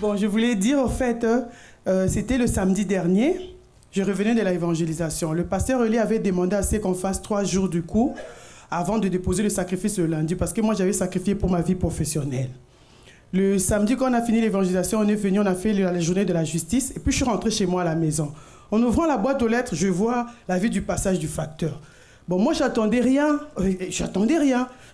Bon, je voulais dire, en fait, c'était le samedi dernier, je revenais de l'évangélisation. Le pasteur Eli avait demandé à ce qu'on fasse 3 jours du coup avant de déposer le sacrifice le lundi, parce que moi, j'avais sacrifié pour ma vie professionnelle. Le samedi, quand on a fini l'évangélisation, on est venu, on a fait la journée de la justice, et puis je suis rentré chez moi à la maison. En ouvrant la boîte aux lettres, je vois l'avis du passage du facteur. Bon, moi, j'attendais rien.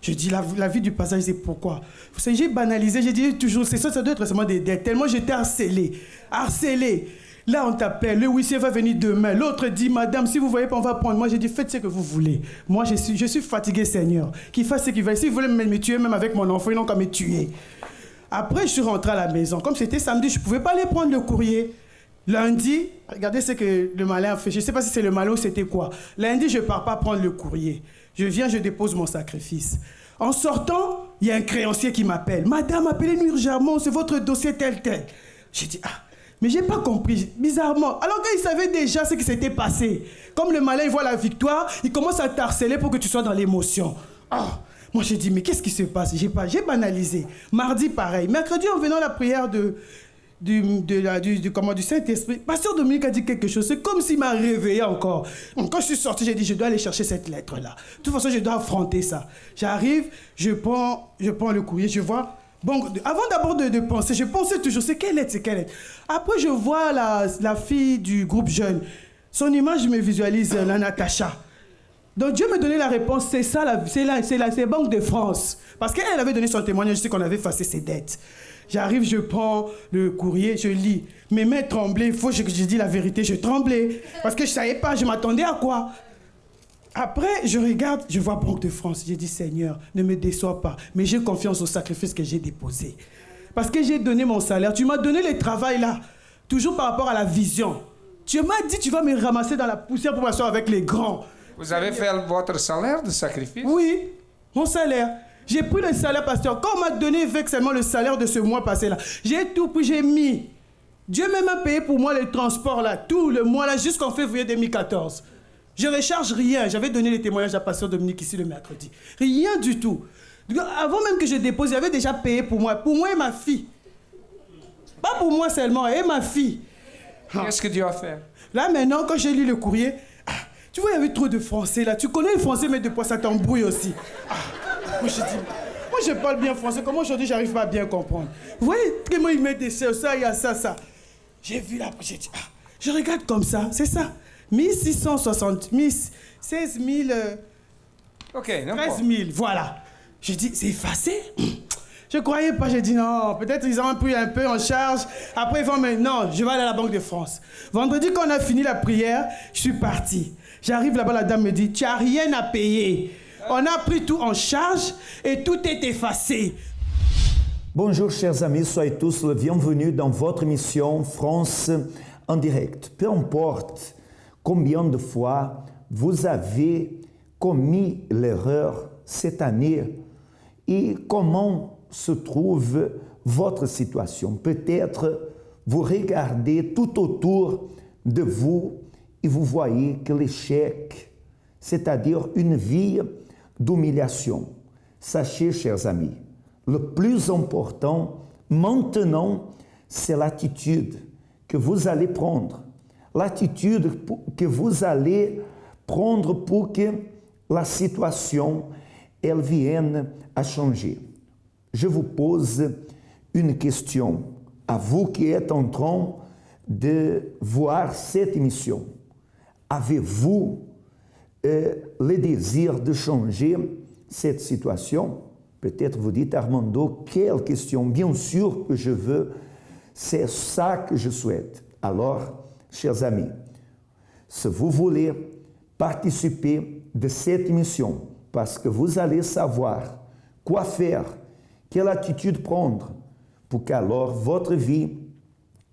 Je dis, l'avis du passage, c'est pourquoi. Vous savez, j'ai banalisé, j'ai dit toujours, c'est ça doit être seulement des dettes. Tellement j'étais harcelé. Là, on t'appelle, le huissier va venir demain. L'autre dit, madame, si vous ne voyez pas, on va prendre. Moi, j'ai dit, faites ce que vous voulez. Moi, je suis fatigué, Seigneur. Qu'il fasse ce qu'il veut. Si vous voulez me tuer, même avec mon enfant, ils n'ont qu'à me tuer. Après, je suis rentré à la maison. Comme c'était samedi, je ne pouvais pas aller prendre le courrier. Lundi, regardez ce que le malin a fait. Je ne sais pas si c'est le malin ou c'était quoi. Lundi, je ne pars pas prendre le courrier. Je viens, je dépose mon sacrifice. En sortant, il y a un créancier qui m'appelle. Madame, appelez-nous urgemment, c'est votre dossier tel. J'ai dit, mais je n'ai pas compris, bizarrement. Alors qu'il savait déjà ce qui s'était passé. Comme le malin, il voit la victoire, il commence à t'harceler pour que tu sois dans l'émotion. Moi, j'ai dit, mais qu'est-ce qui se passe? J'ai banalisé. Mardi, pareil. Mercredi, en venant à la prière du Saint-Esprit, pasteur Dominique a dit quelque chose. C'est comme s'il m'a réveillé encore. Donc, quand je suis sorti, j'ai dit, je dois aller chercher cette lettre-là. De toute façon, je dois affronter ça. J'arrive, je prends le courrier, je vois. Bon, avant d'abord de penser, je pensais toujours, c'est quelle lettre? Après, je vois la fille du groupe jeune. Son image me visualise, la Natacha. Donc Dieu me donnait la réponse, c'est ça, c'est Banque de France. Parce qu'elle avait donné son témoignage, je sais qu'on avait effacé ses dettes. J'arrive, je prends le courrier, je lis. Mes mains tremblaient, il faut que je dise la vérité, je tremblais. Parce que je ne savais pas, je m'attendais à quoi. Après, je regarde, je vois Banque de France. J'ai dit, Seigneur, ne me déçois pas. Mais j'ai confiance au sacrifice que j'ai déposé. Parce que j'ai donné mon salaire. Tu m'as donné le travail là, toujours par rapport à la vision. Tu m'as dit, tu vas me ramasser dans la poussière pour m'asseoir avec les grands. Vous avez fait votre salaire de sacrifice? Oui, mon salaire. J'ai pris le salaire, pasteur. Quand on m'a donné seulement le salaire de ce mois passé-là, j'ai tout pris, j'ai mis. Dieu même a payé pour moi le transport, là, tout le mois, là, jusqu'en février 2014. Je ne recharge rien. J'avais donné les témoignages à pasteur Dominique ici le mercredi. Rien du tout. Avant même que je dépose, il avait déjà payé pour moi et ma fille. Pas pour moi seulement, et ma fille. Qu'est-ce que Dieu a fait? Là, maintenant, quand j'ai lu le courrier, tu vois, il y avait trop de français là. Tu connais le français, mais de quoi ça t'embrouille aussi. Moi, je dis, moi, je parle bien français. Comment aujourd'hui, j'arrive pas à bien comprendre? Vous voyez, comment ils mettent des ça, il y a ça. J'ai vu là, j'ai dit, je regarde comme ça, c'est ça. 1660, 16 000... Ok, non. 13 000, voilà. J'ai dit, c'est effacé? Je croyais pas, j'ai dit non, peut-être ils ont pris un peu en charge. Après, ils vont, mais non, je vais aller à la Banque de France. Vendredi, quand on a fini la prière, je suis parti. J'arrive là-bas, la dame me dit, tu n'as rien à payer. On a pris tout en charge et tout est effacé. Bonjour chers amis, soyez tous le bienvenue dans votre émission France en direct. Peu importe combien de fois vous avez commis l'erreur cette année et comment se trouve votre situation. Peut-être vous regardez tout autour de vous et vous voyez que l'échec, c'est-à-dire une vie d'humiliation. Sachez, chers amis, le plus important maintenant, c'est l'attitude que vous allez prendre. L'attitude que vous allez prendre pour que la situation, elle vienne à changer. Je vous pose une question à vous qui êtes en train de voir cette émission. Avez-vous le désir de changer cette situation? Peut-être vous dites, Armando, quelle question? Bien sûr que je veux, c'est ça que je souhaite. Alors, chers amis, si vous voulez participer de cette émission, parce que vous allez savoir quoi faire, quelle attitude prendre, pour qu'alors votre vie,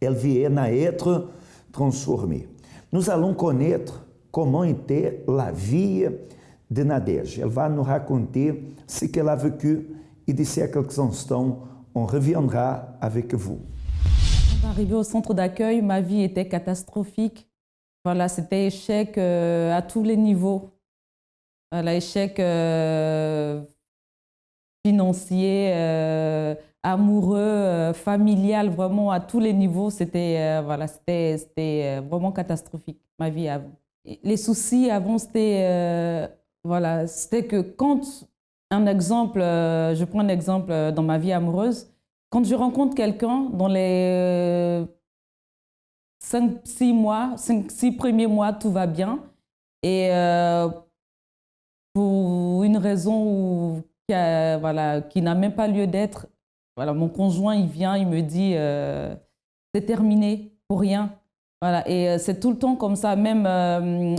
elle vienne à être transformée. Nous allons connaître comment était la vie de Nadège. Elle va nous raconter ce qu'elle a vécu et d'ici à quelques instants, on reviendra avec vous. Arrivée au centre d'accueil, ma vie était catastrophique. Voilà, c'était échec à tous les niveaux. Voilà, échec financier, amoureux, familial, vraiment à tous les niveaux. C'était vraiment catastrophique, ma vie avant. Les soucis avant, c'était que quand, je prends un exemple dans ma vie amoureuse, quand je rencontre quelqu'un, dans les 5-6 premiers mois, tout va bien. Et pour une raison qui n'a même pas lieu d'être, mon conjoint, il vient, il me dit c'est terminé, pour rien. Voilà, et c'est tout le temps comme ça, même,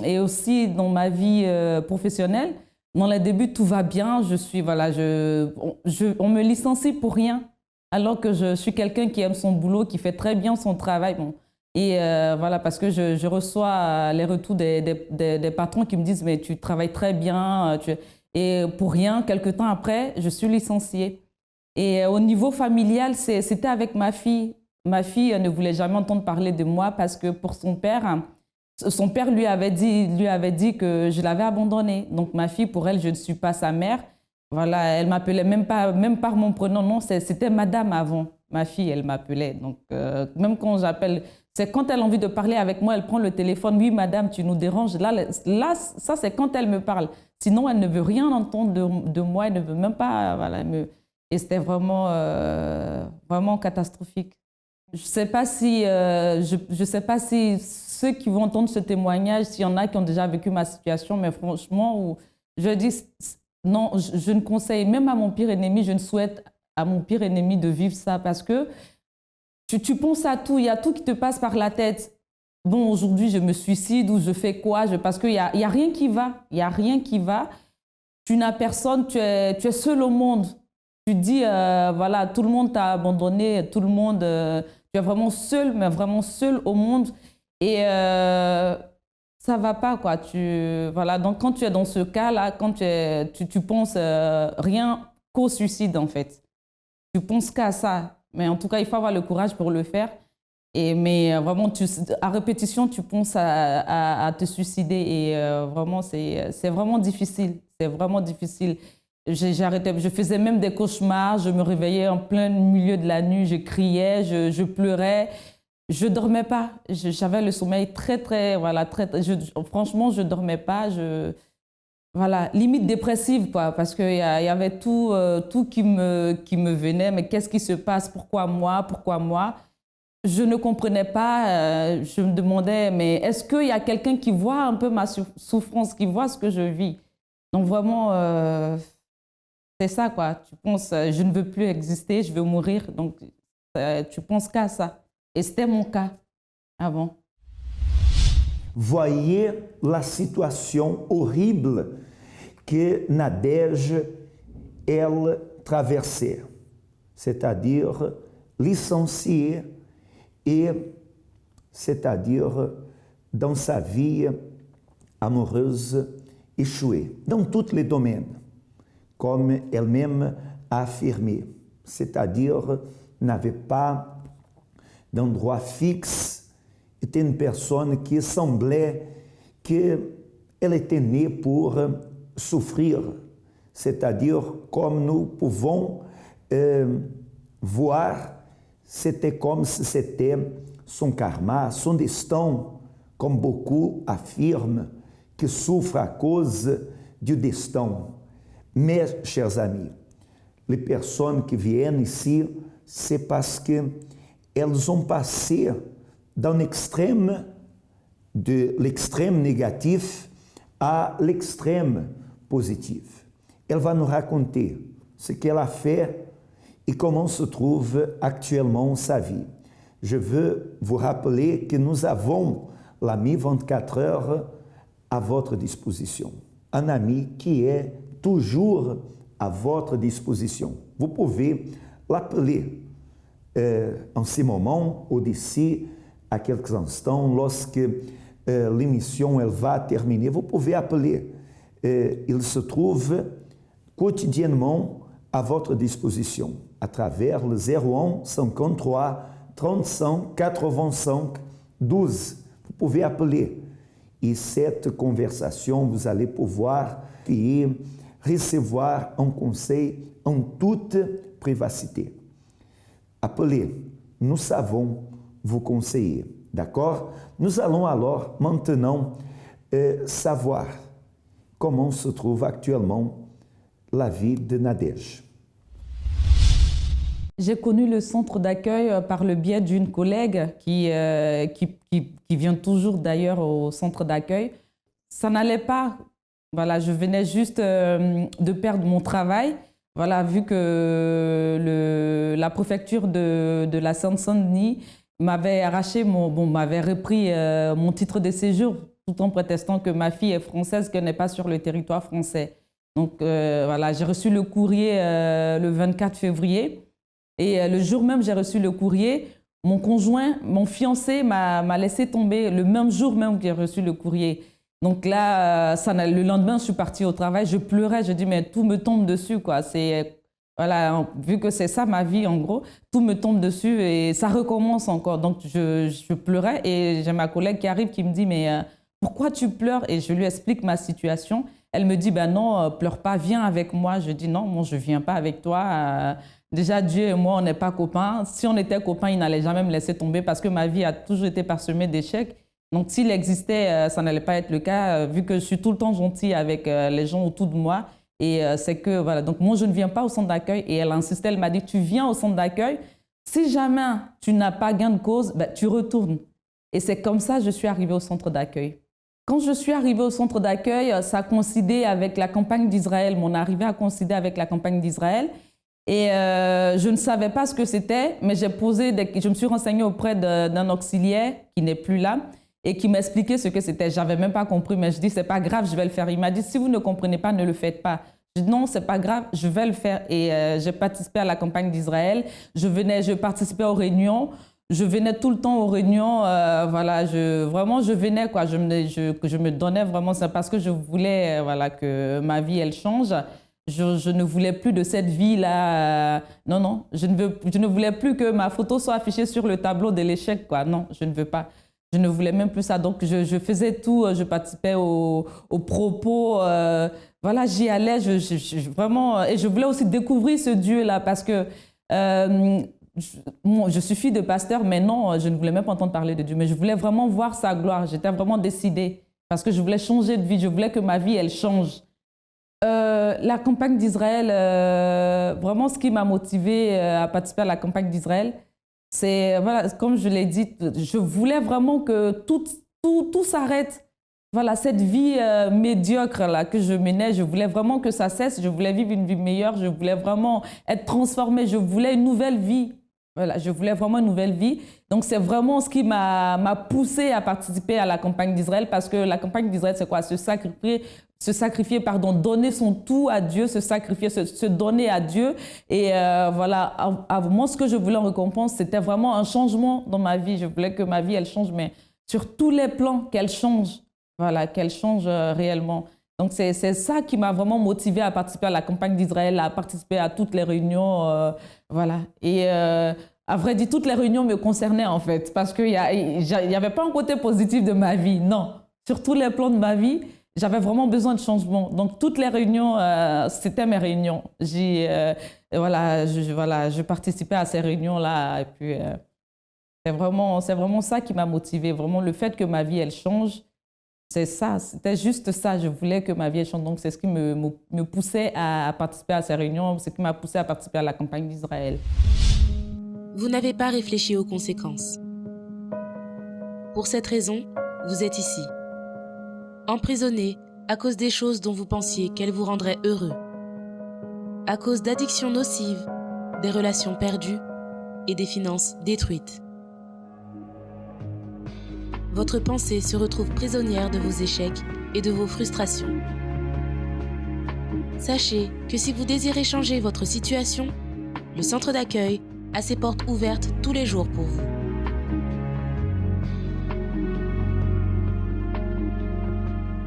et aussi dans ma vie professionnelle. Dans les débuts, tout va bien, on me licencie pour rien, alors que je suis quelqu'un qui aime son boulot, qui fait très bien son travail. Bon. Et parce que je reçois les retours des patrons qui me disent « mais tu travailles très bien ». Et pour rien, quelques temps après, je suis licenciée. Et au niveau familial, c'était avec ma fille. Ma fille ne voulait jamais entendre parler de moi parce que pour son père lui avait dit que je l'avais abandonnée. Donc ma fille, pour elle, je ne suis pas sa mère. Voilà, elle m'appelait même par mon prénom. Non, c'était madame avant. Ma fille, elle m'appelait. Donc même quand j'appelle, c'est quand elle a envie de parler avec moi, elle prend le téléphone. Oui, madame, tu nous déranges. Là ça, c'est quand elle me parle. Sinon, elle ne veut rien entendre de moi. Elle ne veut même pas. Et c'était vraiment, vraiment catastrophique. Je ne sais pas si ceux qui vont entendre ce témoignage, s'il y en a qui ont déjà vécu ma situation, mais franchement, je dis non, je ne conseille même à mon pire ennemi, je ne souhaite à mon pire ennemi de vivre ça parce que tu penses à tout, il y a tout qui te passe par la tête. Bon, aujourd'hui, je me suicide ou je fais quoi parce qu'il n'y a rien qui va. Il n'y a rien qui va. Tu n'as personne, tu es seul au monde. Tu dis, tout le monde t'a abandonné, tout le monde... tu es vraiment seul, mais vraiment seul au monde. Et ça ne va pas, quoi. Donc, quand tu es dans ce cas-là, quand tu penses rien qu'au suicide, en fait. Tu penses qu'à ça. Mais en tout cas, il faut avoir le courage pour le faire. Mais vraiment, à répétition, tu penses à te suicider. Et vraiment, c'est vraiment difficile. C'est vraiment difficile. Je faisais même des cauchemars, je me réveillais en plein milieu de la nuit, je criais, je pleurais, je ne dormais pas. J'avais le sommeil très, franchement, je ne dormais pas. Limite dépressive, quoi, parce qu'il y avait tout qui me venait. Mais qu'est-ce qui se passe? Pourquoi moi? Pourquoi moi? Je ne comprenais pas. Je me demandais, mais est-ce qu'il y a quelqu'un qui voit un peu ma souffrance, qui voit ce que je vis? Donc vraiment... c'est ça, quoi. Tu penses, je ne veux plus exister, je veux mourir. Donc, tu penses qu'à ça. Et c'était mon cas avant. Voyez la situation horrible que Nadège, elle, traversait. C'est-à-dire licenciée et c'est-à-dire dans sa vie amoureuse échouée, dans tous les domaines. Comme elle-même a affirmé, c'est-à-dire n'avait pas d'endroit fixe, était une personne qui semblait qu'elle était née pour souffrir, c'est-à-dire comme nous pouvons voir, c'était comme si c'était son karma, son destin, comme beaucoup affirment, que souffre à cause du destin. Mais, chers amis, les personnes qui viennent ici, c'est parce qu'elles ont passé de l'extrême négatif à l'extrême positif. Elle va nous raconter ce qu'elle a fait et comment se trouve actuellement sa vie. Je veux vous rappeler que nous avons l'ami 24 heures à votre disposition. Un ami qui est toujours à votre disposition. Vous pouvez l'appeler en ce moment ou d'ici à quelques instants, lorsque l'émission elle va terminer. Vous pouvez appeler. Il se trouve quotidiennement à votre disposition à travers le 01 53 35 85 12. Vous pouvez appeler. Et cette conversation, vous allez pouvoir recevoir un conseil en toute privacité. Appelez, nous savons vous conseiller. D'accord? Nous allons alors maintenant savoir comment se trouve actuellement la vie de Nadège. J'ai connu le centre d'accueil par le biais d'une collègue qui vient toujours d'ailleurs au centre d'accueil. Ça n'allait pas. Voilà, je venais juste de perdre mon travail. Voilà, vu que la préfecture de la Seine-Saint-Denis m'avait m'avait repris mon titre de séjour tout en prétextant que ma fille est française, qu'elle n'est pas sur le territoire français. Donc voilà, j'ai reçu le courrier le 24 février. Et le jour même, j'ai reçu le courrier. Mon conjoint, mon fiancé m'a laissé tomber le même jour même que j'ai reçu le courrier. Donc là, le lendemain, je suis partie au travail. Je pleurais. Je dis, mais tout me tombe dessus, quoi. Voilà, vu que c'est ça ma vie, en gros, tout me tombe dessus et ça recommence encore. Donc je pleurais et j'ai ma collègue qui arrive qui me dit, mais pourquoi tu pleures? Et je lui explique ma situation. Elle me dit, ben non, pleure pas, viens avec moi. Je dis, non, moi, je viens pas avec toi. Déjà, Dieu et moi, on n'est pas copains. Si on était copains, il n'allait jamais me laisser tomber parce que ma vie a toujours été parsemée d'échecs. Donc, s'il existait, ça n'allait pas être le cas, vu que je suis tout le temps gentille avec les gens autour de moi. Et c'est que, voilà. Donc, moi, je ne viens pas au centre d'accueil. Et elle insistait, elle m'a dit, tu viens au centre d'accueil. Si jamais tu n'as pas gain de cause, ben, tu retournes. Et c'est comme ça que je suis arrivée au centre d'accueil. Quand je suis arrivée au centre d'accueil, ça a coïncidé avec la campagne d'Israël. Mon arrivée a coïncidé avec la campagne d'Israël. Et je ne savais pas ce que c'était, mais je me suis renseignée auprès d'un auxiliaire qui n'est plus là et qui m'expliquait ce que c'était. Je n'avais même pas compris, mais je dis, c'est pas grave, je vais le faire. Il m'a dit, si vous ne comprenez pas, ne le faites pas. Je dis, non, c'est pas grave, je vais le faire. Et j'ai participé à la campagne d'Israël. Je participais aux réunions. Je venais tout le temps aux réunions. Voilà, vraiment, je venais, quoi. Je me donnais vraiment ça parce que je voulais voilà, que ma vie, elle change. Je ne voulais plus de cette vie-là. Non, je ne voulais plus que ma photo soit affichée sur le tableau de l'échec, quoi. Non, je ne veux pas. Je ne voulais même plus ça. Donc, je faisais tout. Je participais aux propos. Voilà, j'y allais. Vraiment, et je voulais aussi découvrir ce Dieu-là parce que je suis fille de pasteur, mais non, je ne voulais même pas entendre parler de Dieu. Mais je voulais vraiment voir sa gloire. J'étais vraiment décidée parce que je voulais changer de vie. Je voulais que ma vie, elle change. La campagne d'Israël, vraiment ce qui m'a motivée à participer à la campagne d'Israël, c'est, voilà, comme je l'ai dit, je voulais vraiment que tout s'arrête. Voilà, cette vie médiocre là, que je menais, je voulais vraiment que ça cesse, je voulais vivre une vie meilleure, je voulais vraiment être transformée, je voulais une nouvelle vie. Voilà, je voulais vraiment une nouvelle vie. Donc, c'est vraiment ce qui m'a poussée à participer à la campagne d'Israël parce que la campagne d'Israël, c'est quoi? Se sacrifier, donner son tout à Dieu, se sacrifier, se donner à Dieu. Et voilà, moi, ce que je voulais en récompense, c'était vraiment un changement dans ma vie. Je voulais que ma vie, elle change, mais sur tous les plans, qu'elle change. Voilà, qu'elle change réellement. Donc, c'est ça qui m'a vraiment motivée à participer à la campagne d'Israël, à participer à toutes les réunions. Voilà. Et à vrai dire, toutes les réunions me concernaient, en fait, parce qu'il n'y avait pas un côté positif de ma vie. Non. Sur tous les plans de ma vie, j'avais vraiment besoin de changement. Donc, toutes les réunions, c'était mes réunions. Je participais à ces réunions-là. Et puis, c'est vraiment ça qui m'a motivée. Vraiment, le fait que ma vie, elle change. C'est ça, c'était juste ça. Je voulais que ma vie change. Donc, c'est ce qui me poussait à participer à ces réunions, ce qui m'a poussé à participer à la campagne d'Israël. Vous n'avez pas réfléchi aux conséquences. Pour cette raison, vous êtes ici. Emprisonné à cause des choses dont vous pensiez qu'elles vous rendraient heureux. À cause d'addictions nocives, des relations perdues et des finances détruites. Votre pensée se retrouve prisonnière de vos échecs et de vos frustrations. Sachez que si vous désirez changer votre situation, le centre d'accueil a ses portes ouvertes tous les jours pour vous.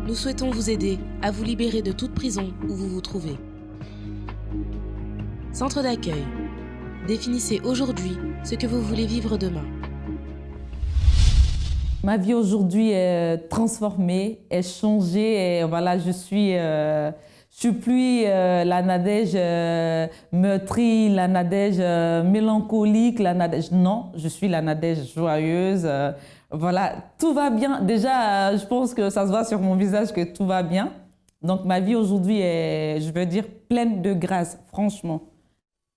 Nous souhaitons vous aider à vous libérer de toute prison où vous vous trouvez. Centre d'accueil. Définissez aujourd'hui ce que vous voulez vivre demain. Ma vie aujourd'hui est transformée, est changée et voilà, je Je suis plus la Nadège meurtrie, la Nadège mélancolique, la Nadège... Non, je suis la Nadège joyeuse. Voilà, tout va bien. Déjà, je pense que ça se voit sur mon visage que tout va bien. Donc ma vie aujourd'hui est, je veux dire, pleine de grâce, franchement.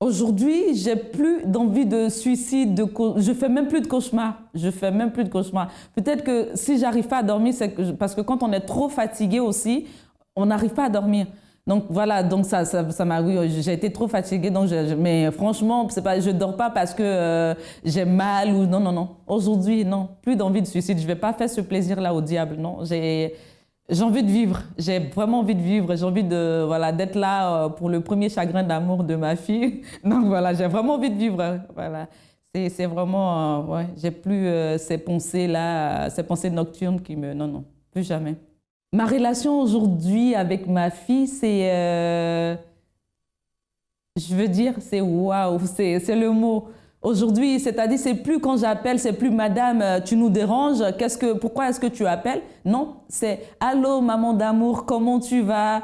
Aujourd'hui, j'ai plus d'envie de suicide, je fais même plus de cauchemars. Je fais même plus de cauchemars. Peut-être que si j'arrive pas à dormir, c'est parce que quand on est trop fatigué aussi, on n'arrive pas à dormir. Donc voilà, donc ça m'a, j'ai été trop fatiguée, donc mais franchement, c'est pas, je dors pas parce que j'ai mal ou non. Aujourd'hui, non, plus d'envie de suicide. Je vais pas faire ce plaisir-là au diable, non. J'ai envie de vivre. J'ai vraiment envie de vivre. J'ai envie de voilà d'être là pour le premier chagrin d'amour de ma fille. Donc voilà, j'ai vraiment envie de vivre. Voilà, c'est vraiment ouais. J'ai plus ces pensées-là, ces pensées nocturnes qui me non, plus jamais. Ma relation aujourd'hui avec ma fille, c'est, je veux dire, c'est waouh, c'est le mot. Aujourd'hui, c'est-à-dire, c'est plus quand j'appelle, c'est plus madame, tu nous déranges, pourquoi est-ce que tu appelles? Non, c'est allô maman d'amour, comment tu vas?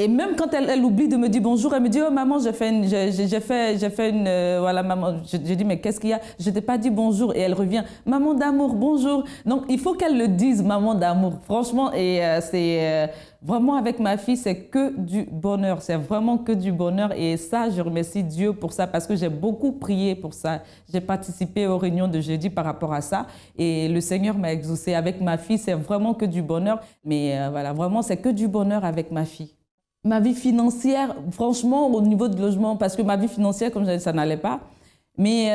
Et même quand elle oublie de me dire bonjour, elle me dit oh maman, j'ai fait une voilà maman, j'ai dit mais qu'est-ce qu'il y a? Je t'ai pas dit bonjour et elle revient maman d'amour, bonjour. Donc il faut qu'elle le dise maman d'amour, franchement. Et c'est vraiment avec ma fille, c'est que du bonheur, c'est vraiment que du bonheur. Et ça, je remercie Dieu pour ça parce que j'ai beaucoup prié pour ça. J'ai participé aux réunions de jeudi par rapport à ça et le Seigneur m'a exaucé. Avec ma fille, c'est vraiment que du bonheur. Mais voilà, vraiment, c'est que du bonheur avec ma fille. Ma vie financière, franchement, au niveau de logement, parce que ma vie financière, comme je disais, ça n'allait pas. Mais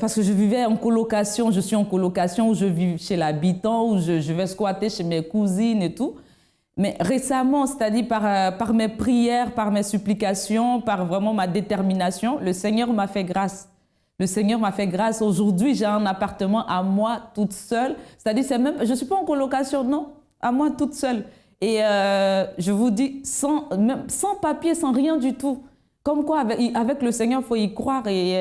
parce que je vivais en colocation, je suis en colocation, où je vis chez l'habitant, où je vais squatter chez mes cousines et tout. Mais récemment, c'est-à-dire par mes prières, par mes supplications, par vraiment ma détermination, le Seigneur m'a fait grâce. Le Seigneur m'a fait grâce. Aujourd'hui, j'ai un appartement à moi toute seule. C'est-à-dire, je ne suis pas en colocation, non, à moi toute seule. Et je vous dis, sans papier, sans rien du tout. Comme quoi, avec le Seigneur, il faut y croire. Et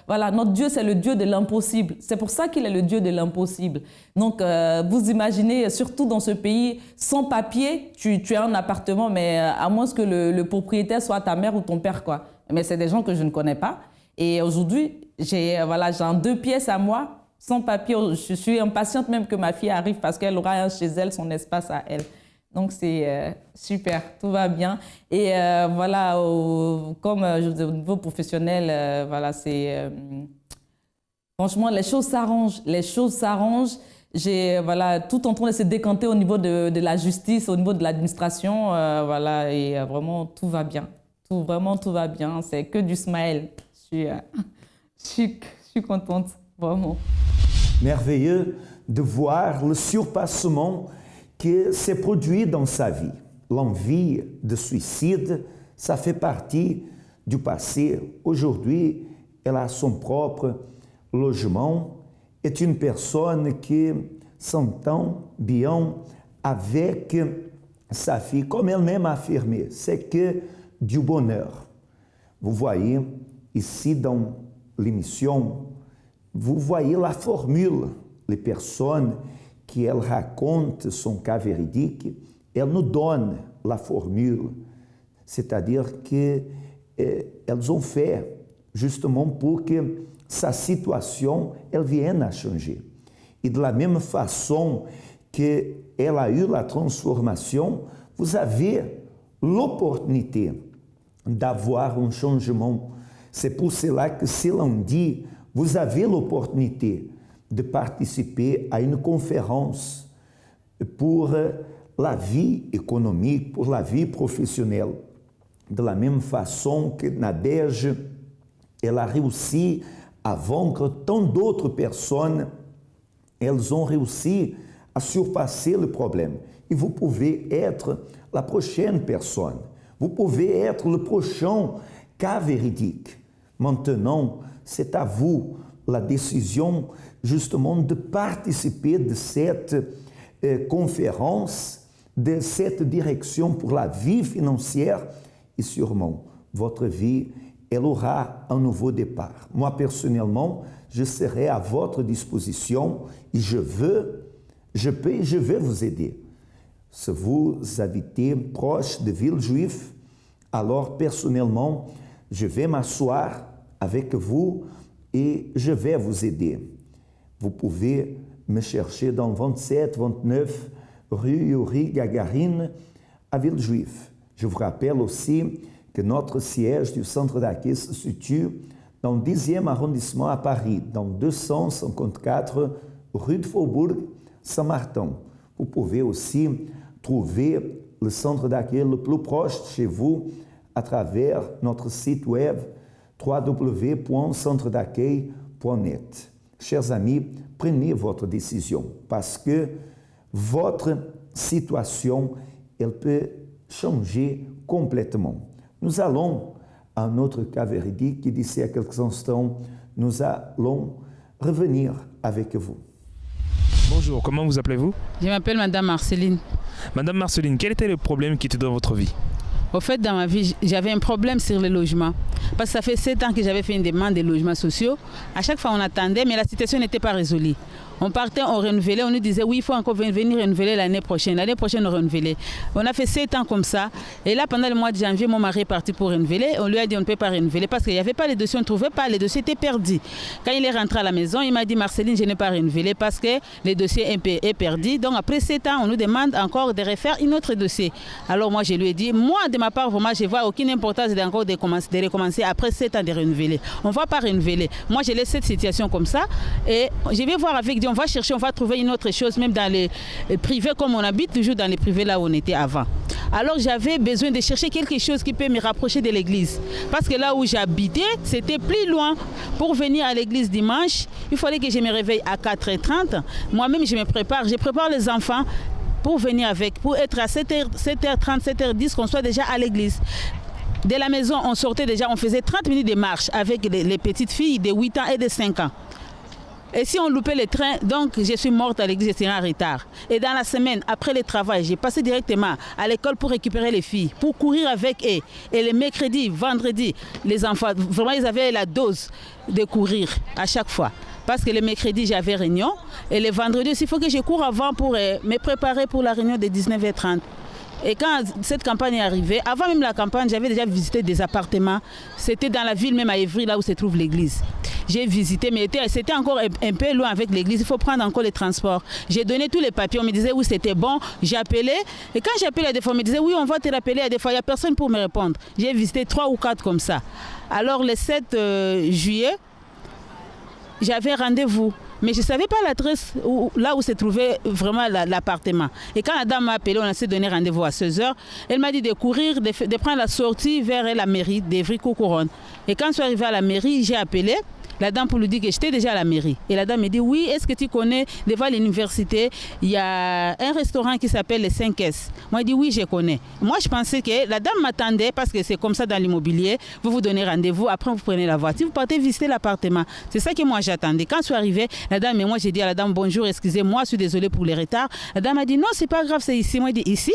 voilà, notre Dieu, c'est le Dieu de l'impossible. C'est pour ça qu'il est le Dieu de l'impossible. Donc, vous imaginez, surtout dans ce pays, sans papier, tu as un appartement, mais à moins que le propriétaire soit ta mère ou ton père, quoi. Mais c'est des gens que je ne connais pas. Et aujourd'hui, j'ai un 2 pièces à moi, sans papier. Je suis impatiente même que ma fille arrive parce qu'elle aura chez elle son espace à elle. Donc, c'est super, tout va bien. Et voilà, comme je dis, au niveau professionnel, voilà, c'est... franchement, les choses s'arrangent. Les choses s'arrangent. Voilà, tout en train de se décanter au niveau de la justice, au niveau de l'administration. Voilà, et vraiment, tout va bien. Vraiment, tout va bien. C'est que du smile. Je suis contente, vraiment. Merveilleux de voir le surpassement qui s'est produit dans sa vie. L'envie de suicide, ça fait partie du passé. Aujourd'hui, elle a son propre logement, est une personne qui s'entend bien avec sa fille, comme elle-même a affirmé, c'est que du bonheur. Vous voyez, ici dans l'émission, vous voyez la formule, les personnes que elle raconte son cas véridique, elle nous donne la formule, c'est-à-dire que elles ont fait justement pour que sa situation elle vienne à changer. Et de la même façon que elle a eu la transformation, vous avez l'opportunité d'avoir un changement. C'est pour cela que si l'on dit, vous avez l'opportunité de participer à une conférence pour la vie économique, pour la vie professionnelle. De la même façon que Nadège, elle a réussi à vaincre tant d'autres personnes, elles ont réussi à surpasser le problème. Et vous pouvez être la prochaine personne. Vous pouvez être le prochain cas véridique. Maintenant, c'est à vous la décision justement de participer de cette conférence, de cette direction pour la vie financière et sûrement votre vie, elle aura un nouveau départ. Moi, personnellement, je serai à votre disposition et je vais vous aider. Si vous habitez proche de Villejuif, Alors, personnellement, je vais m'asseoir avec vous et je vais vous aider. Vous pouvez me chercher dans 27, 29 rue Yuri Gagarin, à Villejuif. Je vous rappelle aussi que notre siège du centre d'accueil se situe dans le 10e arrondissement à Paris, dans 254 rue de Faubourg Saint-Martin. Vous pouvez aussi trouver le centre d'accueil le plus proche de chez vous à travers notre site web www.centredaccueil.net. Chers amis, prenez votre décision parce que votre situation, elle peut changer complètement. Nous allons à notre cas véridique qui d'ici à quelques instants, nous allons revenir avec vous. Bonjour, comment vous appelez-vous? Je m'appelle Madame Marceline. Madame Marceline, quel était le problème qui était dans votre vie? Au fait, dans ma vie, j'avais un problème sur le logement. Parce que ça fait 7 ans que j'avais fait une demande de logements sociaux. À chaque fois, on attendait, mais la situation n'était pas résolue. On partait, on renouvelait, on nous disait oui, il faut encore venir renouveler l'année prochaine. L'année prochaine, on renouvelait. On a fait 7 ans comme ça. Et là, pendant le mois de janvier, mon mari est parti pour renouveler. On lui a dit on ne peut pas renouveler parce qu'il n'y avait pas les dossiers, on ne trouvait pas. Les dossiers étaient perdus. Quand il est rentré à la maison, il m'a dit Marceline, je n'ai pas renouvelé parce que les dossiers sont perdus. Donc après 7 ans, on nous demande encore de refaire un autre dossier. Alors moi, je lui ai dit, moi, de ma part, vraiment, je ne vois aucune importance de recommencer après 7 ans de renouveler. On ne va pas renouveler. Moi, je laisse cette situation comme ça. Et je vais voir avec Dieu, on va chercher, on va trouver une autre chose, même dans les privés, comme on habite toujours dans les privés là où on était avant. Alors j'avais besoin de chercher quelque chose qui peut me rapprocher de l'église. Parce que là où j'habitais, c'était plus loin. Pour venir à l'église dimanche, il fallait que je me réveille à 4h30. Moi-même, je prépare les enfants pour venir pour être à 7h30, 7h10, qu'on soit déjà à l'église. De la maison, on sortait déjà, on faisait 30 minutes de marche avec les petites filles de 8 ans et de 5 ans. Et si on loupait le train, donc je suis morte à l'église, je serais en retard. Et dans la semaine, après le travail, j'ai passé directement à l'école pour récupérer les filles, pour courir avec elles. Et les mercredis, vendredis, les enfants, vraiment, ils avaient la dose de courir à chaque fois. Parce que les mercredis, j'avais réunion. Et les vendredis, il faut que je cours avant pour me préparer pour la réunion de 19h30. Et quand cette campagne est arrivée, avant même la campagne, j'avais déjà visité des appartements. C'était dans la ville même à Évry, là où se trouve l'église. J'ai visité, mais c'était encore un peu loin avec l'église. Il faut prendre encore les transports. J'ai donné tous les papiers. On me disait oui, c'était bon. J'ai appelé. Et quand j'appelais à des fois, on me disait oui, on va te rappeler. À des fois, il n'y a personne pour me répondre. J'ai visité 3 ou 4 comme ça. Alors, le 7 juillet, j'avais rendez-vous. Mais je ne savais pas l'adresse là où se trouvait vraiment l'appartement. Et quand la dame m'a appelé, on s'est donné rendez-vous à 16h. Elle m'a dit de courir, de prendre la sortie vers la mairie d'Évry-Couronne. Et quand je suis arrivée à la mairie, j'ai appelé la dame pour lui dire que j'étais déjà à la mairie. Et la dame me dit, oui, est-ce que tu connais, devant l'université, il y a un restaurant qui s'appelle les 5S. Moi, je dis, oui, je connais. Moi, je pensais que la dame m'attendait parce que c'est comme ça dans l'immobilier. Vous donnez rendez-vous, après vous prenez la voiture, vous partez visiter l'appartement. C'est ça que moi, j'attendais. Quand je suis arrivée, la dame, mais moi, j'ai dit à la dame, bonjour, excusez-moi, je suis désolée pour le retard. La dame a dit, non, c'est pas grave, c'est ici. Moi, je dis, ici?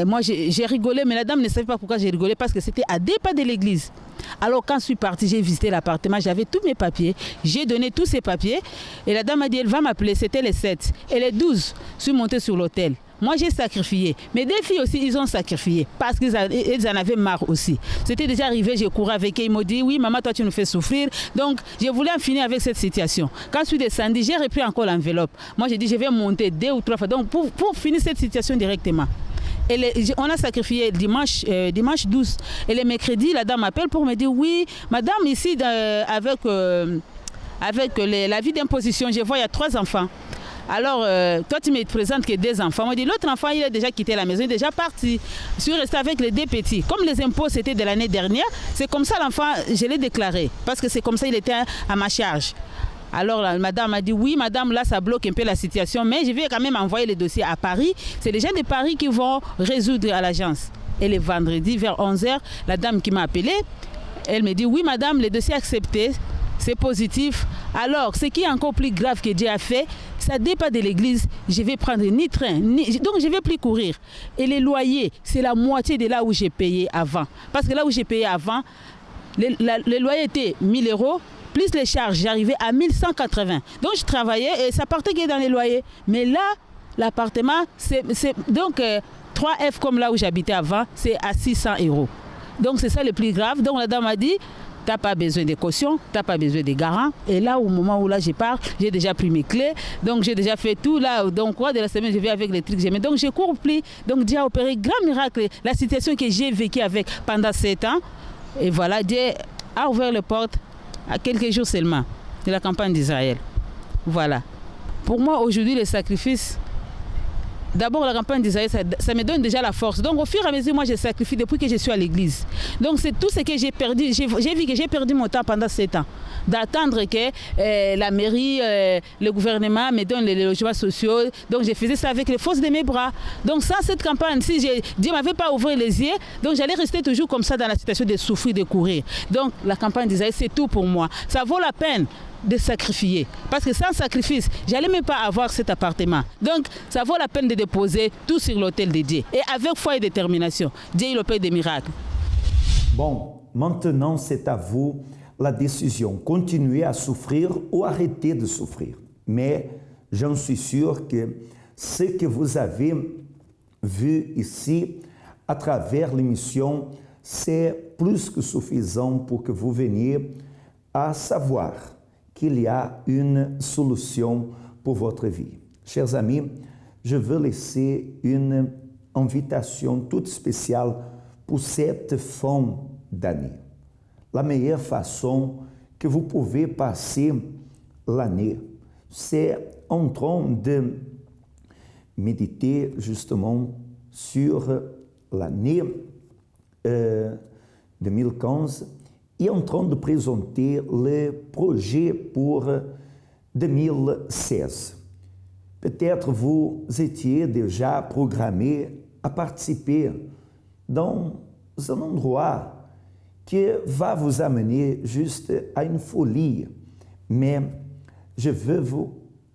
Moi, j'ai rigolé, mais la dame ne savait pas pourquoi j'ai rigolé, parce que c'était à 2 pas de l'église. Alors, quand je suis partie, j'ai visité l'appartement, j'avais tous mes papiers, j'ai donné tous ces papiers, et la dame a dit, elle va m'appeler, c'était les 7. Et les 12, je suis montée sur l'hôtel. Moi, j'ai sacrifié. Mes 2 filles aussi, ils ont sacrifié, parce qu'ils en avaient marre aussi. C'était déjà arrivé, j'ai couru avec eux, ils m'ont dit, oui, maman, toi, tu nous fais souffrir. Donc, je voulais en finir avec cette situation. Quand je suis descendue, j'ai repris encore l'enveloppe. Moi, j'ai dit, je vais monter 2 ou 3 fois, donc pour finir cette situation directement. Et on a sacrifié dimanche 12. Et le mercredi, la dame m'appelle pour me dire, oui, madame, ici, avec l'avis d'imposition, je vois, il y a 3 enfants. Alors, toi, tu me présentes que 2 enfants. Moi, je dis, l'autre enfant, il a déjà quitté la maison, il est déjà parti. Je suis restée avec les 2 petits. Comme les impôts, c'était de l'année dernière, c'est comme ça l'enfant, je l'ai déclaré. Parce que c'est comme ça, il était à ma charge. Alors la madame a dit oui madame, là ça bloque un peu la situation, mais je vais quand même envoyer les dossiers à Paris. C'est les gens de Paris qui vont résoudre à l'agence. Et le vendredi vers 11h, la dame qui m'a appelé, elle me dit oui madame, les dossiers acceptés, c'est positif. Alors ce qui est encore plus grave que Dieu a fait, ça dépend de l'église, je vais prendre ni train, donc je ne vais plus courir. Et les loyers, c'est la moitié de là où j'ai payé avant. Parce que là où j'ai payé avant, le loyer était 1 000 €. Plus les charges, j'arrivais à 1 180. Donc je travaillais et ça partait que dans les loyers. Mais là, l'appartement, donc 3F comme là où j'habitais avant, c'est à 600 €. Donc c'est ça le plus grave. Donc la dame a dit, tu n'as pas besoin de caution, tu n'as pas besoin de garant. Et là, au moment où là je pars, j'ai déjà pris mes clés. Donc j'ai déjà fait tout là. Donc quoi, de la semaine, je vais avec les trucs que j'aimais. Donc j'ai cours pli. Donc Dieu a opéré grand miracle. La situation que j'ai vécue avec pendant 7 ans. Et voilà, Dieu a ouvert les portes à quelques jours seulement de la campagne d'Israël. Voilà. Pour moi, aujourd'hui, le sacrifice, d'abord la campagne d'Israël, ça me donne déjà la force. Donc au fur et à mesure, moi je sacrifie depuis que je suis à l'église. Donc c'est tout ce que j'ai perdu. J'ai vu que j'ai perdu mon temps pendant 7 ans. D'attendre que la mairie, le gouvernement me donne les logements sociaux. Donc je faisais ça avec les forces de mes bras. Donc sans cette campagne, si Dieu ne m'avait pas ouvert les yeux, donc j'allais rester toujours comme ça dans la situation de souffrir, de courir. Donc la campagne d'Israël, c'est tout pour moi. Ça vaut la peine de sacrifier. Parce que sans sacrifice, je n'allais même pas avoir cet appartement. Donc, ça vaut la peine de déposer tout sur l'autel de Dieu. Et avec foi et détermination, Dieu il opère des miracles. Bon, maintenant c'est à vous la décision. Continuer à souffrir ou arrêter de souffrir. Mais j'en suis sûr que ce que vous avez vu ici à travers l'émission, c'est plus que suffisant pour que vous veniez à savoir qu'il y a une solution pour votre vie. Chers amis, je veux laisser une invitation toute spéciale pour cette fin d'année. La meilleure façon que vous pouvez passer l'année, c'est en train de méditer justement sur l'année 2015 et en train de présenter le projet pour 2016. Peut-être vous étiez déjà programmé à participer dans un endroit qui va vous amener juste à une folie, mais je veux vous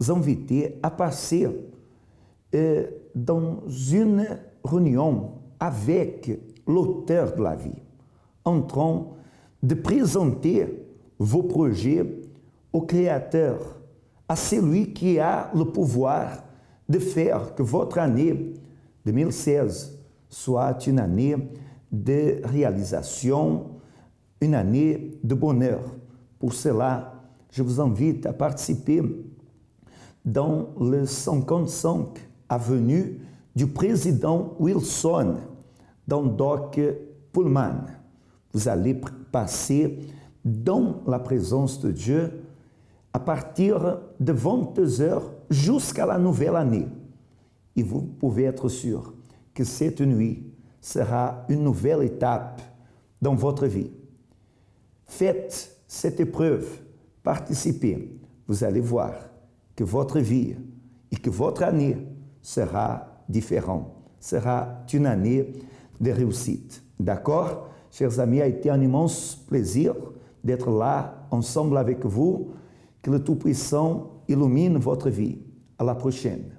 inviter à passer dans une réunion avec l'auteur de la vie, en train de présenter vos projets au Créateur, à celui qui a le pouvoir de faire que votre année 2016 soit une année de réalisation, une année de bonheur. Pour cela, je vous invite à participer dans le 55 avenue du président Wilson, dans Doc Pullman. Vous allez passer dans la présence de Dieu à partir de 22h jusqu'à la nouvelle année. Et vous pouvez être sûr que cette nuit sera une nouvelle étape dans votre vie. Faites cette épreuve, participez. Vous allez voir que votre vie et que votre année sera différente. Sera une année de réussite. D'accord? Chers amis, a été un immense plaisir d'être là, ensemble avec vous. Que le Tout-Puissant illumine votre vie. À la prochaine.